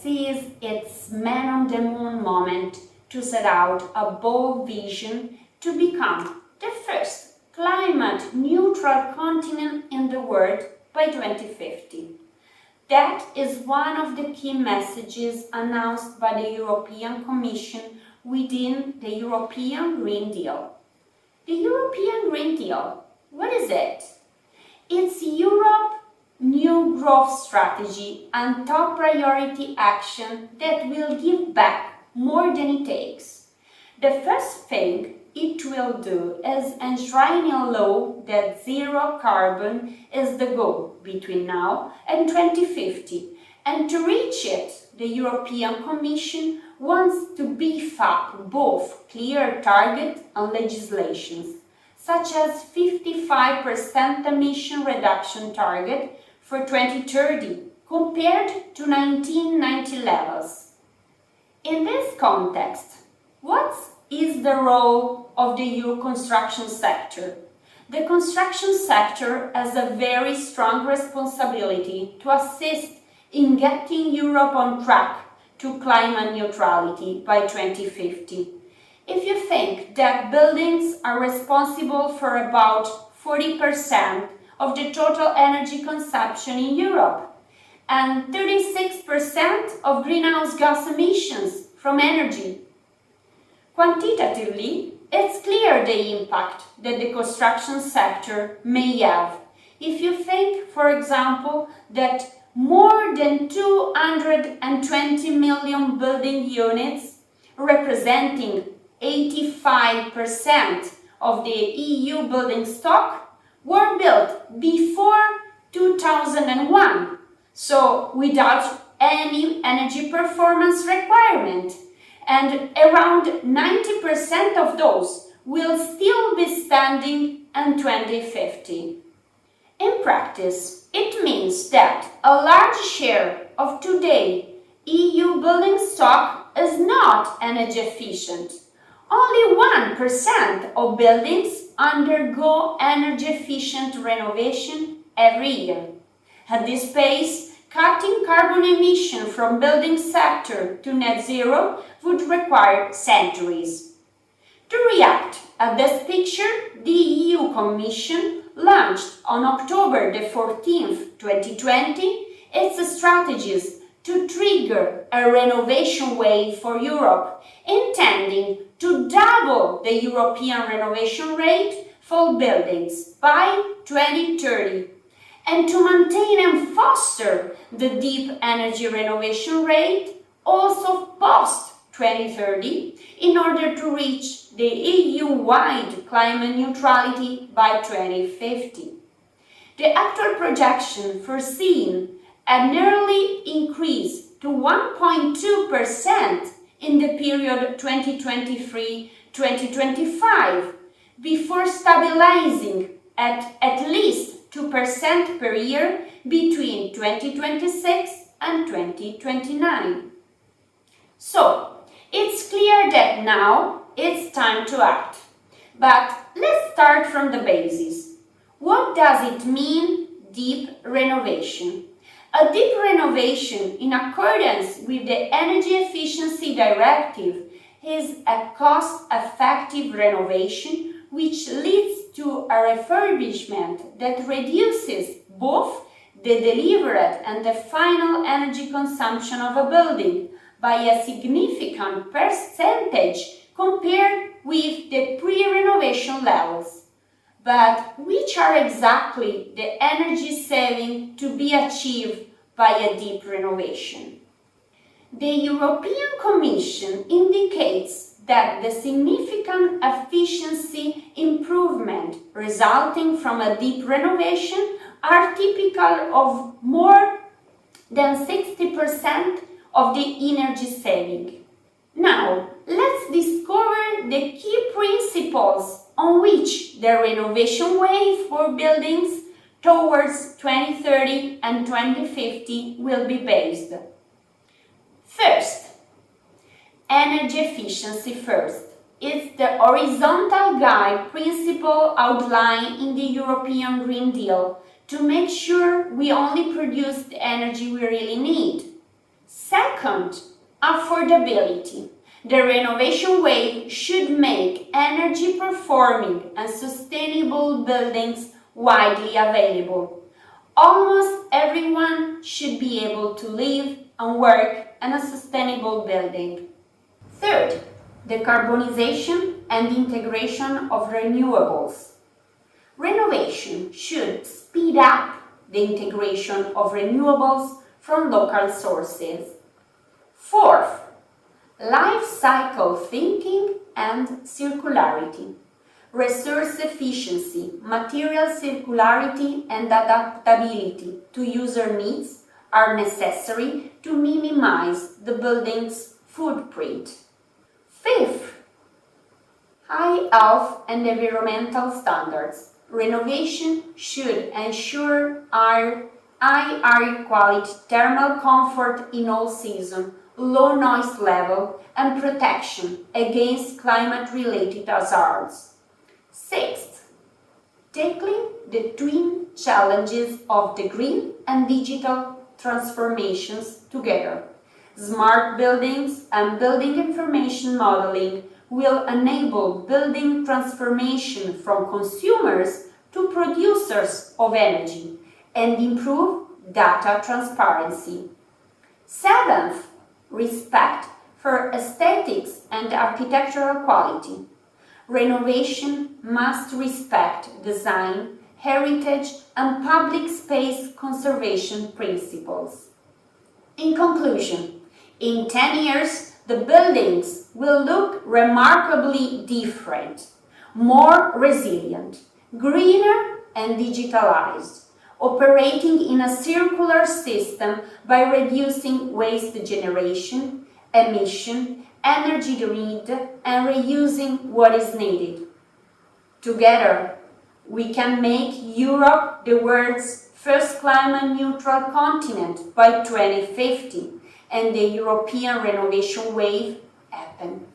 sees its man on the moon moment to set out a bold vision to become the first climate-neutral continent in the world by 2050. That is one of the key messages announced by the European Commission within the European Green Deal. The European Green Deal, what is it? It's Europe's new growth strategy and top priority action that will give back more than it takes. The first thing it will do is enshrine in law that zero carbon is the goal between now and 2050, and to reach it, the European Commission wants to beef up both clear targets and legislations, such as 55% emission reduction target for 2030 compared to 1990 levels. In this context, what is the role of the EU construction sector? The construction sector has a very strong responsibility to assist in getting Europe on track to climate neutrality by 2050. If you think that buildings are responsible for about 40% of the total energy consumption in Europe and 36% of greenhouse gas emissions from energy, quantitatively, it's clear the impact that the construction sector may have. If you think, for example, that more than 220 million building units, representing 85% of the EU building stock, were built before 2001, so without any energy performance requirement. And around 90% of those will still be standing in 2050. In practice, it means that a large share of today's EU building stock is not energy efficient. Only 1% of buildings undergo energy efficient renovation every year. At this pace, cutting carbon emission from building sector to net zero would require centuries. To react at this picture, the EU Commission launched on October the 14th, 2020, its strategies to trigger a renovation wave for Europe, intending to double the European renovation rate for buildings by 2030. And to maintain and foster the deep energy renovation rate also post-2030 in order to reach the EU-wide climate neutrality by 2050. The actual projection foreseen an early increase to 1.2% in the period 2023-2025 before stabilizing at least 2% per year between 2026 and 2029. So, it's clear that now it's time to act. But let's start from the basis. What does it mean, deep renovation? A deep renovation, in accordance with the Energy Efficiency Directive, is a cost-effective renovation which leads to a refurbishment that reduces both the delivered and the final energy consumption of a building by a significant percentage compared with the pre-renovation levels. But which are exactly the energy saving to be achieved by a deep renovation? The European Commission indicates that the significant efficiency improvement resulting from a deep renovation are typical of more than 60% of the energy saving. Now, let's discover the key principles on which the renovation wave for buildings towards 2030 and 2050 will be based. First, energy efficiency first. It's the horizontal guide principle outlined in the European Green Deal to make sure we only produce the energy we really need. Second, Second, affordability. The renovation wave should make energy performing and sustainable buildings widely available. Almost everyone should be able to live and work in a sustainable building. Third, decarbonization and integration of renewables. Renovation should speed up the integration of renewables from local sources. Fourth, life cycle thinking and circularity. Resource efficiency, material circularity, and adaptability to user needs are necessary to minimize the building's footprint. Fifth, high health and environmental standards. Renovation should ensure high air quality, thermal comfort in all seasons, low noise level, and protection against climate-related hazards. Sixth, tackling the twin challenges of the green and digital transformations together. Smart buildings and building information modeling will enable building transformation from consumers to producers of energy and improve data transparency. Seventh, respect for aesthetics and architectural quality. Renovation must respect design, heritage, and public space conservation principles. In conclusion, in 10 years, the buildings will look remarkably different, more resilient, greener, and digitalized, operating in a circular system by reducing waste generation, emission, energy need, and reusing what is needed. Together, we can make Europe the world's first climate-neutral continent by 2050, and the European renovation wave happen.